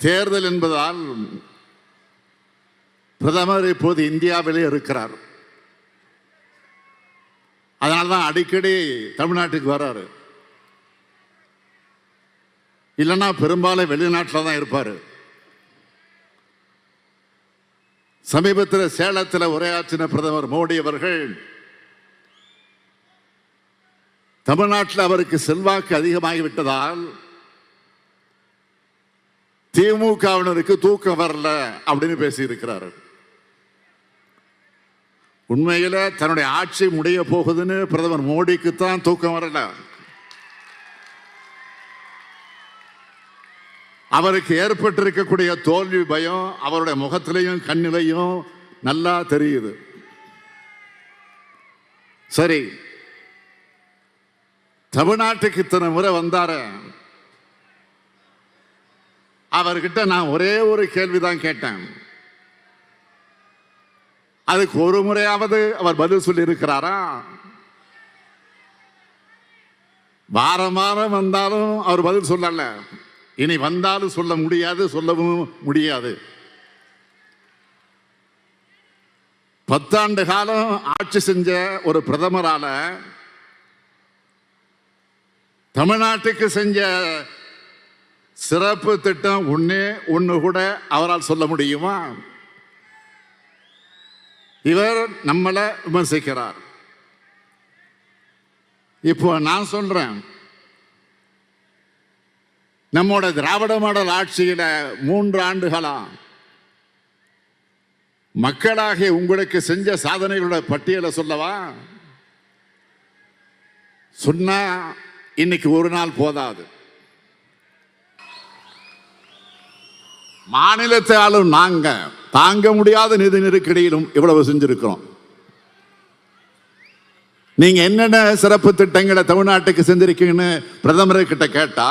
தேர்தல் என்பதால் பிரதமர் இப்போது இந்தியாவிலே இருக்கிறார். அதனால்தான் அடிக்கடி தமிழ்நாட்டுக்கு வர்றாரு. இல்லைன்னா பெரும்பாலும் வெளிநாட்டில் தான் இருப்பார். சமீபத்தில் சேலத்தில் உரையாற்றின பிரதமர் மோடி அவர்கள் தமிழ்நாட்டில் அவருக்கு செல்வாக்கு அதிகமாகிவிட்டதால் திமுகவினருக்கு தூக்கம் வரல அப்படின்னு பேசியிருக்கிறார். உண்மையில தன்னுடைய ஆட்சி முடிய போகுதுன்னு பிரதமர் மோடிக்கு தான் தூக்கம் வரல. அவருக்கு ஏற்பட்டிருக்கக்கூடிய தோல்வி பயம் அவருடைய முகத்திலையும் கண்ணிலையும் நல்லா தெரியுது. சரி, தமிழ்நாட்டுக்கு இத்தனை முறை வந்தார, அவர்கிட்ட நான் ஒரே ஒரு கேள்விதான் கேட்டேன். அதுக்கு ஒரு முறையாவது அவர் பதில் சொல்லி இருக்கிறாரா? வாரம் வாரம் வந்தாலும் அவர் பதில் சொல்லல. இனி வந்தாலும் சொல்ல முடியாது, சொல்லவும் முடியாது. 10 ஆண்டு காலம் ஆட்சி செஞ்ச ஒரு பிரதமரால தமிழ்நாட்டுக்கு செஞ்ச சிறப்பு திட்டம் ஒண்ணு கூட அவரால் சொல்ல முடியுமா? இவர் நம்மளை விமர்சிக்கிறார். இப்போ நான் சொல்றேன், நம்மோட திராவிட மாடல் ஆட்சியில 3 ஆண்டுகளா மக்களாகிய உங்களுக்கு செஞ்ச சாதனைகளோட பட்டியலை சொல்லவா? சொன்னா இன்னைக்கு ஒரு நாள் போதாது. மாநிலத்தை ஆளும் நாங்க தாங்க முடியாத நிதி நெருக்கடியிலும் இவ்வளவு செஞ்சிருக்கிறோம். நீங்க என்னென்ன சிறப்பு திட்டங்களை தமிழ்நாட்டுக்கு செஞ்சிருக்கீங்கன்னு பிரதமர்கிட்ட கேட்டா,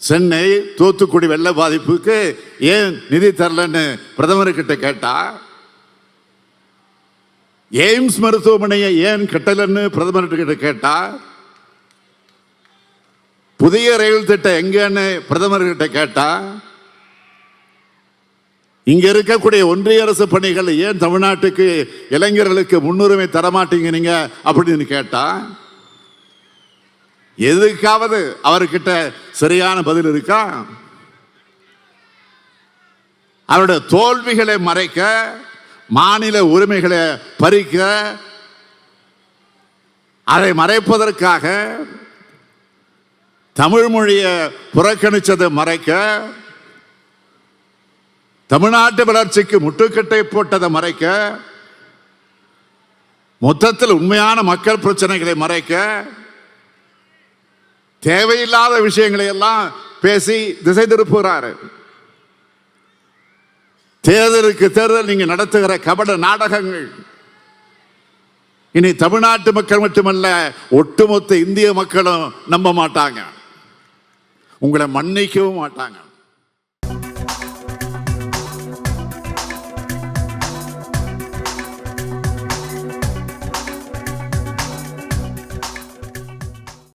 சென்னை தூத்துக்குடி வெள்ள பாதிப்புக்கு ஏன் நிதி தரலன்னு பிரதமர்கிட்ட கேட்டா, எய்ம்ஸ் மருத்துவமனையை ஏன் கட்டலன்னு பிரதமர்கிட்ட கேட்டா, புதிய ரயில் திட்டம் எங்கன்னு பிரதமர்கிட்ட கேட்டா, இங்க இருக்கக்கூடிய ஒன்றிய அரசு பணிகள் ஏன் தமிழ்நாட்டுக்கு இளைஞர்களுக்கு முன்னுரிமை தரமாட்டீங்க நீங்க அப்படின்னு கேட்டா, எதுக்காவது அவர்கிட்ட சரியான பதில் இருக்கா? அவருடைய தோல்விகளை மறைக்க, மாநில உரிமைகளை பறிக்க, அதை மறைப்பதற்காக தமிழ் மொழியை புறக்கணிச்சதை மறைக்க, தமிழ்நாட்டு வளர்ச்சிக்கு முட்டுக்கட்டை போட்டதை மறைக்க, மொத்தத்தில் உண்மையான மக்கள் பிரச்சனைகளை மறைக்க, தேவையில்லாத விஷயங்களை எல்லாம் பேசி திசை திருப்புகிறார். தேர்தலுக்கு தேர்தல் நீங்க நடத்துகிற கபட நாடகங்கள் இனி தமிழ்நாட்டு மக்கள் மட்டுமல்ல, ஒட்டுமொத்த இந்திய மக்களும் நம்ப மாட்டாங்க, உங்களை மன்னிக்கவும் மாட்டாங்க.